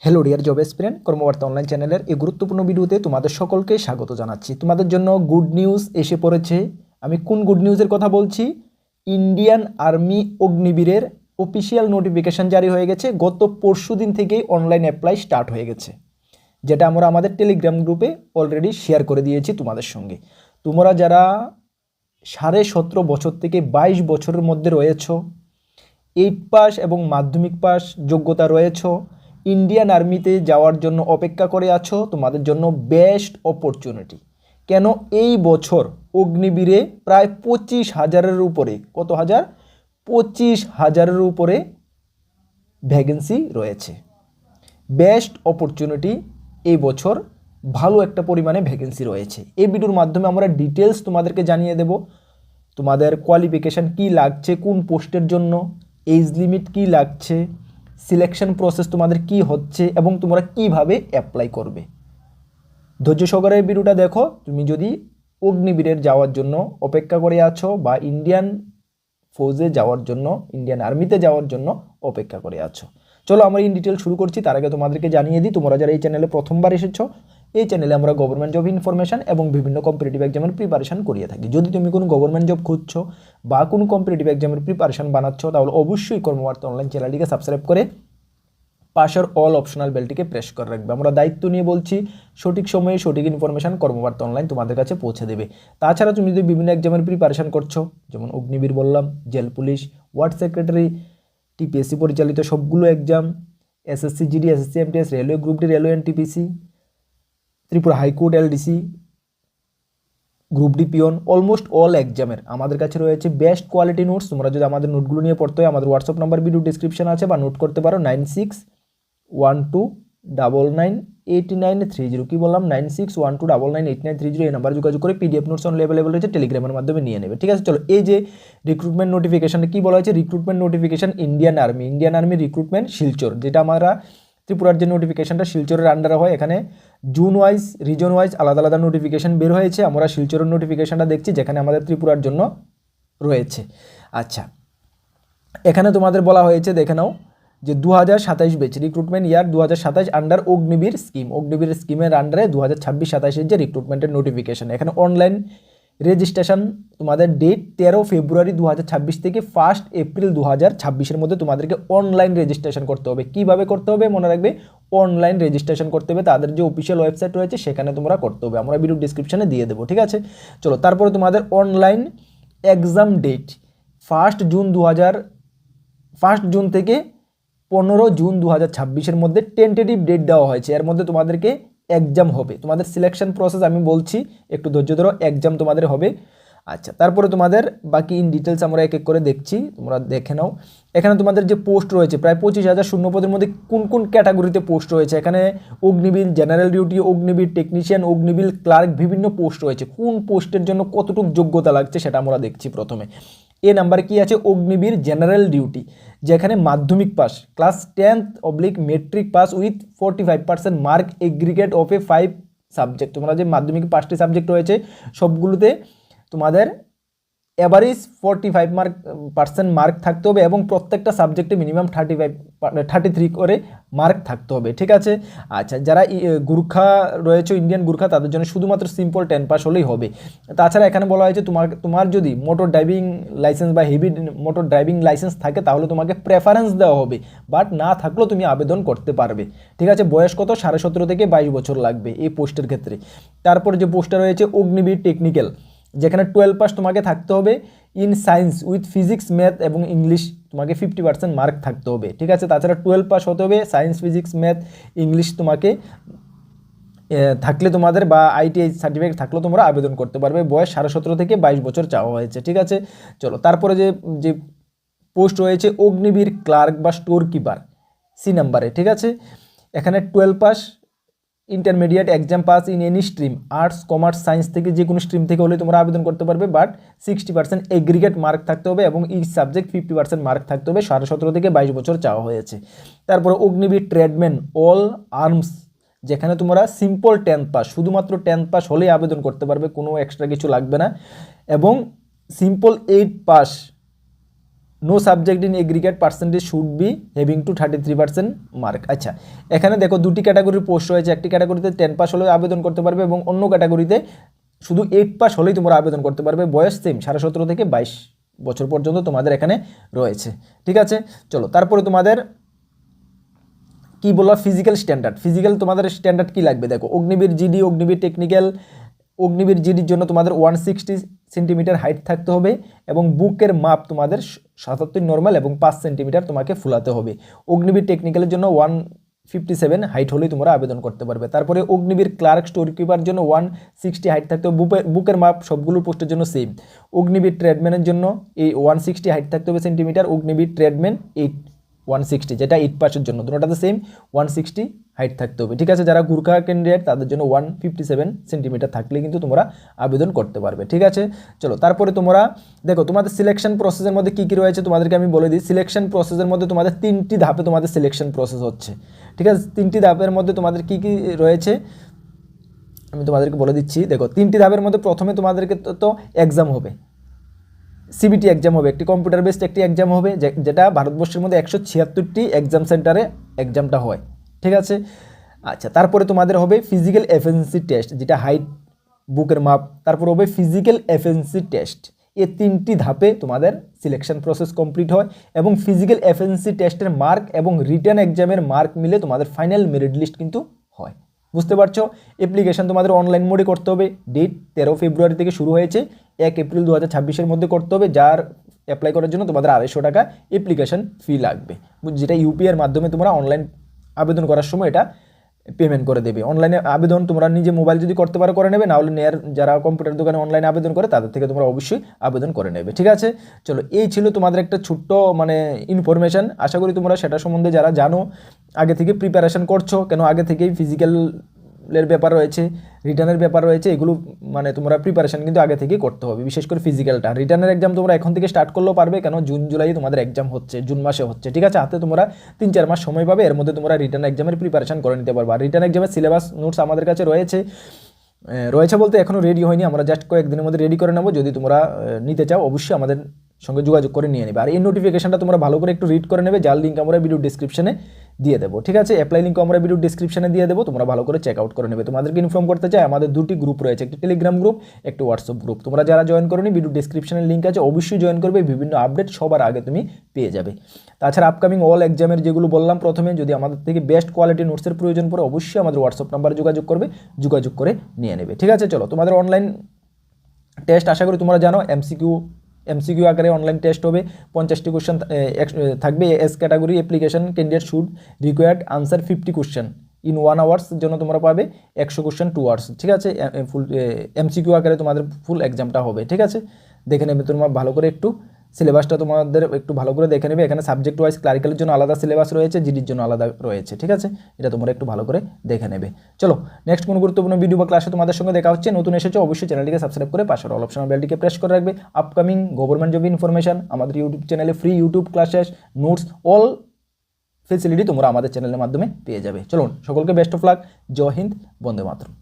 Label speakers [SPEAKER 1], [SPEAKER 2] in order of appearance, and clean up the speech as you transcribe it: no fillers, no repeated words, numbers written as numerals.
[SPEAKER 1] Hello dear job এসপিরেন্ট কর্মবার্তা online চ্যানেলের এই গুরুত্বপূর্ণ ভিডিওতে তোমাদের সকলকে স্বাগত জানাচ্ছি। তোমাদের জন্য গুড নিউজ এসে পড়েছে। আমি কোন গুড নিউজের কথা বলছি? ইন্ডিয়ান আর্মি অগ্নিবীরের অফিসিয়াল নোটিফিকেশন জারি হয়ে গেছে। গত পরশু দিন থেকেই অনলাইন অ্যাপ্লাই স্টার্ট হয়ে গেছে, যেটা আমরা আমাদের টেলিগ্রাম গ্রুপে অলরেডি শেয়ার করে দিয়েছি তোমাদের সঙ্গে। তোমরা যারা 17.5 বছর থেকে 22 বছরের মধ্যে রয়েছ, 8 পাস এবং মাধ্যমিক পাস যোগ্যতা রয়েছ, ইন্ডিয়ান আর্মিতে যাওয়ার জন্য অপেক্ষা করে আছো, তোমাদের জন্য বেস্ট অপরচুনিটি। কেন এই বছর অগ্নিবীরে প্রায় 25,000-এর উপরে, কত হাজার? 25,000-এর উপরে ভ্যাকেন্সি রয়েছে। বেস্ট অপরচুনিটি এই বছর, ভালো একটা পরিমাণে ভ্যাকেন্সি রয়েছে। এই ভিডিওর মাধ্যমে আমরা ডিটেলস তোমাদেরকে জানিয়ে দেব। তোমাদের কোয়ালিফিকেশান কি লাগছে, কোন পোস্টের জন্য, এজ লিমিট কি লাগছে, সিলেকশন প্রসেস তোমাদের কি হচ্ছে এবং তোমরা কিভাবে অ্যাপ্লাই করবে। ধৈর্য সহকারে ভিডিওটা দেখো। তুমি যদি অগ্নিবীরের যাওয়ার জন্য অপেক্ষা করে আছো বা ইন্ডিয়ান ফৌজে যাওয়ার জন্য, ইন্ডিয়ান আর্মিতে যাওয়ার জন্য অপেক্ষা করে আছো, চলো আমরা ইন ডিটেল শুরু করছি। তার আগে তোমাদেরকে জানিয়ে দিই, তোমরা যারা এই চ্যানেলে প্রথমবার এসেছো, এই চ্যানেলে আমরা গভর্নমেন্ট জব ইনফরমেশন এবং বিভিন্ন কম্পিটিটিভ এক্সামের প্রিপারেশন করিয়ে থাকি। যদি তুমি কোনো গভর্নমেন্ট জব খুঁজছো বা কোনো কম্পিটিটিভ এক্সামের প্রিপারেশন বানাচ্ছো, তাহলে অবশ্যই কর্মবার্তা অনলাইন চ্যানেলটিকে সাবস্ক্রাইব করে পাশের অল অপশনাল বেলটিকে প্রেস করে রাখবে। আমরা দায়িত্ব নিয়ে বলছি, সঠিক সময়ে সঠিক ইনফরমেশন কর্মবার্তা অনলাইন তোমাদের কাছে পৌঁছে দেবে। তাছাড়া তুমি যদি বিভিন্ন এক্সামের প্রিপারেশন করছো, যেমন অগ্নিবীর বললাম, jail police, ward secretary, TPSC পরিচালিত সবগুলো exam, SSC GD, SSC MTS, railway group D, railway NTPC, Tripura high court, LDC, group D peon, almost all এক্সামের আমাদের কাছে রয়েছে বেস্ট কোয়ালিটি নোটস। তোমরা যদি আমাদের নোটগুলো নিয়ে পড়তে হয়, আমাদের হোয়াটসঅ্যাপ নাম্বার ভিডিও ডিসক্রিপশন আছে, বা নোট করতে পারো 9612998930। কি বললাম? 9612998930। এই নাম্বার যোগাযোগ করে পিডিএফ নোটস অন অ্যাভেলেবল রয়েছে, টেলিগ্রামের মাধ্যমে নিয়ে নেবে। ঠিক আছে, চলো এই যে রিক্রুটমেন্ট নোটিফিকেশানে কি বলা হয়েছে, recruitment notification Indian army recruitment Silchar, যেটা আমরা ত্রিপুরার যে নোটিফিকেশানটা শিলচরের আন্ডারে হয়। এখানে জোন ওয়াইজ, রিজন ওয়াইজ আলাদা আলাদা নোটিফিকেশান বের হয়েছে। আমরা শিলচরের নোটিফিকেশানটা দেখছি, যেখানে আমাদের ত্রিপুরার জন্য রয়েছে। আচ্ছা, এখানে তোমাদের বলা হয়েছে, দেখে নাও, যে 2027 ব্যাচ রিক্রুটমেন্ট ইয়ার 2027 আন্ডার অগ্নিবীর স্কিম। অগ্নিবীর স্কিমের আন্ডারে 2026-27-এর যে রিক্রুটমেন্টের নোটিফিকেশান, এখানে অনলাইন রেজিস্ট্রেশন তোমাদের ডেট 13 ফেব্রুয়ারি 2026 থেকে 1 এপ্রিল 2026-এর মধ্যে তোমাদেরকে অনলাইন রেজিস্ট্রেশন করতে হবে। কিভাবে করতে হবে মনে রাখবে, অনলাইন রেজিস্ট্রেশন করতে হবে। তাদের যে অফিসিয়াল ওয়েবসাইট রয়েছে সেখানে তোমরা করতে হবে, আমরা ভিডিও ডিসক্রিপশনে দিয়ে দেবো। ঠিক আছে, চলো তারপরে তোমাদের অনলাইন এক্সাম ডেট 1 জুন থেকে 15 জুন 2026-এর মধ্যে টেন্টেটিভ ডেট দেওয়া হয়েছে। এর মধ্যে তোমাদেরকে এক্সাম হবে। তোমাদের সিলেকশন প্রসেস আমি বলছি, একটু ধৈর্য ধরো, এক্সাম তোমাদের হবে। আচ্ছা, তারপরে তোমাদের বাকি ইন ডিটেলস আমরা এক এক করে দেখছি, তোমরা দেখে নাও। এখানে তোমাদের যে পোস্ট রয়েছে প্রায় 25,000 শূন্যপদের মধ্যে কোন কোন ক্যাটাগরিতে পোস্ট রয়েছে, এখানে Agniveer, general duty, Agniveer technician, Agniveer clerk, বিভিন্ন পোস্ট রয়েছে। কোন পোস্টের জন্য কতটুকু যোগ্যতা লাগছে সেটা আমরা দেখছি। প্রথমে এ নাম্বারে কি আছে, অগ্নিবীর জেনারেল ডিউটি, যেখানে মাধ্যমিক pass, class 10th matric pass with 45% mark aggregate of A 5 subject. তোমরা যে মাধ্যমিক 5টি সাবজেক্ট রয়েছে সবগুলোতে তোমাদের অ্যাভারেজ 45% মার্ক থাকতে হবে এবং প্রত্যেকটা সাবজেক্টে মিনিমাম 33 করে মার্ক থাকতে হবে। ঠিক আছে, আচ্ছা, যারা গুর্খা রয়েছে, ইন্ডিয়ান গুর্খা, তাদের জন্য শুধুমাত্র সিম্পল 10 পাস হলেই হবে। তাছাড়া এখানে বলা হয়েছে তোমার যদি মোটর ড্রাইভিং লাইসেন্স বা হেভি মোটর ড্রাইভিং লাইসেন্স থাকে তাহলে তোমাকে প্রেফারেন্স দেওয়া হবে, বাট না থাকলেও তুমি আবেদন করতে পারবে। ঠিক আছে, বয়স কত? 17.5 থেকে 22 বছর লাগবে এই পোস্টের ক্ষেত্রে। তারপর যে পোস্টটা রয়েছে অগ্নিবীর টেকনিক্যাল, যেখানে 12 পাস তোমাকে থাকতে হবে, in science with physics, math এবং ইংলিশ তোমাকে 50% মার্ক থাকতে হবে। ঠিক আছে, তাছাড়া 12 পাস হতে হবে, সায়েন্স, ফিজিক্স, ম্যাথ, ইংলিশ তোমাকে থাকলে তোমাদের, বা আইটিআই সার্টিফিকেট থাকলেও তোমরা আবেদন করতে পারবে। বয়স 17.5 থেকে 22 বছর চাওয়া হয়েছে। ঠিক আছে, চলো তারপরে যে পোস্ট রয়েছে অগ্নিবীর ক্লার্ক বা স্টোর কিপার, সি নাম্বারে। ঠিক আছে, এখানে 12 pass, intermediate exam pass in any stream, arts, commerce, science থেকে যে কোনো স্ট্রিম থেকে হলে তোমরা আবেদন করতে পারবে, বাট 60% এগ্রিগেট মার্ক থাকতে হবে এবং এই সাবজেক্ট 50% মার্ক থাকতে হবে। 17.5 থেকে 22 বছর চাওয়া হয়েছে। তারপরে অগ্নিবীর ট্রেডম্যান অল আর্মস, যেখানে তোমরা সিম্পল 10th পাস, শুধুমাত্র 10th পাস হলেই আবেদন করতে পারবে, কোনো এক্সট্রা কিছু লাগবে না, এবং simple 8 pass no subject in aggregate percentage should be having to 33% mark. আচ্ছা, এখানে দেখো দুটি ক্যাটাগরির পোস্ট রয়েছে, একটি ক্যাটাগরিতে 10 পাস হলেও আবেদন করতে পারবে এবং অন্য ক্যাটাগরিতে শুধু 8 পাস হলেই তোমরা আবেদন করতে পারবে। বয়স সেম 17.5 থেকে 22 বছর পর্যন্ত তোমাদের এখানে রয়েছে, ঠিক আছে। চলো, তারপরে তোমাদের কি বললো, ফিজিক্যাল স্ট্যান্ডার্ড। ফিজিক্যাল তোমাদের স্ট্যান্ডার্ড কি লাগবে দেখো, অগ্নিবীর জিডি, অগ্নিবীর টেকনিক্যাল। অগ্নিবীর জিডির জন্য তোমাদের 160 সেন্টিমিটার হাইট থাকতে হবে এবং বুকের মাপ তোমাদের 77 নর্মাল এবং 5 সেন্টিমিটার তোমাকে ফুলাতে হবে। অগ্নিবীর টেকনিক্যালের জন্য 157 হাইট হলেই তোমরা আবেদন করতে পারবে। তারপরে অগ্নিবীর ক্লার্ক স্টোর কিপার জন্য 160 হাইট থাকতে হবে, বুকের মাপ সবগুলো পোস্টের জন্য সেম। অগ্নিবীর ট্রেডম্যানের জন্য এই 160 হাইট থাকতে হবে সেন্টিমিটার, অগ্নিবীর ট্রেডম্যান 160, যেটা 8 পাসের জন্য দুটোটাতে সেম 160 হাইট থাকতে হবে, ঠিক আছে। যারা গুর্খা ক্যান্ডিডেট তাদের জন্য 157 সেন্টিমিটার থাকলে কিন্তু তোমরা আবেদন করতে পারবে, ঠিক আছে। চলো, তারপরে তোমরা দেখো তোমাদের সিলেকশন প্রসেসের মধ্যে কী কী রয়েছে তোমাদেরকে আমি বলে দিই। সিলেকশন প্রসেসের মধ্যে তোমাদের 3টি ধাপে তোমাদের সিলেকশন প্রসেস হচ্ছে, ঠিক আছে। 3টি ধাপের মধ্যে তোমাদের কী কী রয়েছে আমি তোমাদেরকে বলে দিচ্ছি। দেখো 3টি ধাপের মধ্যে প্রথমে তোমাদেরকে তো এক্সাম হবে, সিবিটি এক্সাম হবে, একটি কম্পিউটার বেসড একটি এক্সাম হবে, যেটা ভারতবর্ষের মধ্যে 176টি এক্সাম সেন্টারে এক্সামটা হয়, ঠিক আছে। আচ্ছা, তারপরে তোমাদের হবে ফিজিক্যাল এফিসিয়েন্সি টেস্ট, যেটা হাইট, বুকের মাপ, তারপর হবে ফিজিক্যাল এফিসিয়েন্সি টেস্ট। এই 3টি ধাপে তোমাদের সিলেকশন প্রসেস কমপ্লিট হয় এবং ফিজিক্যাল এফিসিয়েন্সি টেস্টের মার্ক এবং রিটেন এক্সামের মার্ক মিলে তোমাদের ফাইনাল মেরিট লিস্ট কিন্তু হয়, বুঝতে পারছো। অ্যাপ্লিকেশন তোমাদের অনলাইন মোডে করতে হবে, ডেট 13 ফেব্রুয়ারি থেকে শুরু হয়েছে, 1 এপ্রিল 2026-এর মধ্যে করতে হবে। যার অ্যাপ্লাই করার জন্য তোমাদের 250 টাকা অ্যাপ্লিকেশন ফি লাগবে, যেটা ইউপিআইয়ের মাধ্যমে তোমরা অনলাইন আবেদন করার সময় এটা পেমেন্ট করে দেবে। অনলাইনে আবেদন তোমরা নিজে মোবাইল যদি করতে পারো করে নেবে, নাহলে যারা কম্পিউটার দোকানে অনলাইনে আবেদন করে তাদের থেকে তোমরা অবশ্যই আবেদন করে নেবে, ঠিক আছে। চলো, এই ছিল তোমাদের একটা ছোট্ট মানে ইনফরমেশান। আশা করি তোমরা সেটা সম্বন্ধে যারা জানো, আগে থেকে প্রিপারেশন করছো, কেন আগে থেকেই ফিজিক্যালের ব্যাপার রয়েছে, রিটার্নের ব্যাপার রয়েছে, এগুলো মানে তোমরা প্রিপারেশন কিন্তু আগে থেকেই করতে হবে, বিশেষ করে ফিজিক্যালটা। রিটার্নের এক্সাম তোমরা এখন থেকে স্টার্ট করলেও পারবে, কেন জুন জুলাই তোমাদের এক্সাম হচ্ছে, জুন মাসে হচ্ছে, ঠিক আছে। হাতে তোমরা 3-4 মাস সময় পাবে, এর মধ্যে তোমরা রিটার্ন এক্সামের প্রিপারেশন করে নিতে পারবে। আর রিটার্ন এক্সামের সিলেবাস নোটস আমাদের কাছে রয়েছে বলতে এখনও রেডি হয়নি, আমরা জাস্ট কয়েকদিনের মধ্যে রেডি করে নেবো। যদি তোমরা নিতে চাও অবশ্যই আমাদের সঙ্গে যোগাযোগ করে নিয়ে নেবে। আর এই নোটিফিকেশনটা তোমরা ভালো করে একটু রিড করে নেবে, যার লিঙ্ক আমরা ভিডিও ডিসক্রিপশনে দিয়ে দেবো, ঠিক আছে। অ্যাপ্লাই লিঙ্ক আমরা ভিডিও ডিসক্রিপশনে দিয়ে দেবো, তোমরা ভালো করে চেক আউট করে নেবে। তোমাদেরকে ইনফর্ম করতে চাই, আমাদের 2টি গ্রুপ রয়েছে, একটি টেলিগ্রাম গ্রুপ, একটি হোয়াটসঅ্যাপ গ্রুপ। তোমরা যারা জয়েন করোনি, ভিডিও ডিসক্রিপশনের লিঙ্ক আছে, অবশ্যই জয়েন করবে, বিভিন্ন আপডেট সবার আগে তুমি পেয়ে যাবে। তাছাড়া আপকামিং অল এক্সামের যেগুলো বললাম প্রথমে, যদি আমাদের থেকে বেস্ট কোয়ালিটি নোটসের প্রয়োজন পড়ে, অবশ্যই আমাদের হোয়াটসঅ্যাপ নাম্বারে যোগাযোগ করবে, যোগাযোগ করে নিয়ে নেবে, ঠিক আছে। চলো, তোমাদের অনলাইন টেস্ট আশা করি তোমরা জানো, এমসিকিউ আকারে অনলাইন টেস্ট হবে, 50টি কোশ্চেন থাকবে। S category application candidate should required answer 50 question in 1 hours জন্য তোমরা পাবে 100 কোশ্চেন 2 আওয়ার্স, ঠিক আছে। ফুল এমসিকিউ আকারে তোমাদের ফুল এক্সামটা হবে, ঠিক আছে। দেখে নেবে তোমরা ভালো করে, একটু সিলেবাসটা তোমাদের একটু ভালো করে দেখে নেবে। এখানে সাবজেক্ট ওয়াইজ ক্লারিক্যালের জন্য আলাদা সিলেবাস রয়েছে, জিডির জন্য আলাদা রয়েছে, ঠিক আছে। এটা তোমরা একটু ভালো করে দেখে নেবে। চলো, নেক্সট কোনো গুরুত্বপূর্ণ ভিডিও বা ক্লাসে তোমাদের সঙ্গে দেখা হচ্ছে। নতুন এসেছো অবশ্যই চ্যানেলটিকে সাবস্ক্রাইব করে পাশের অল অপশনাল বেলটিকে প্রেস করে রাখবে। আপকামিং গভর্নমেন্ট জব ইনফরমেশন আমাদের ইউটিউব চ্যানেলে, free YouTube classes, notes, all facility তোমরা আমাদের চ্যানেলের মাধ্যমে পেয়ে যাবে। চলুন, সকলকে বেস্ট অফ লাক, জয় হিন্দ, বন্দে মাতরম।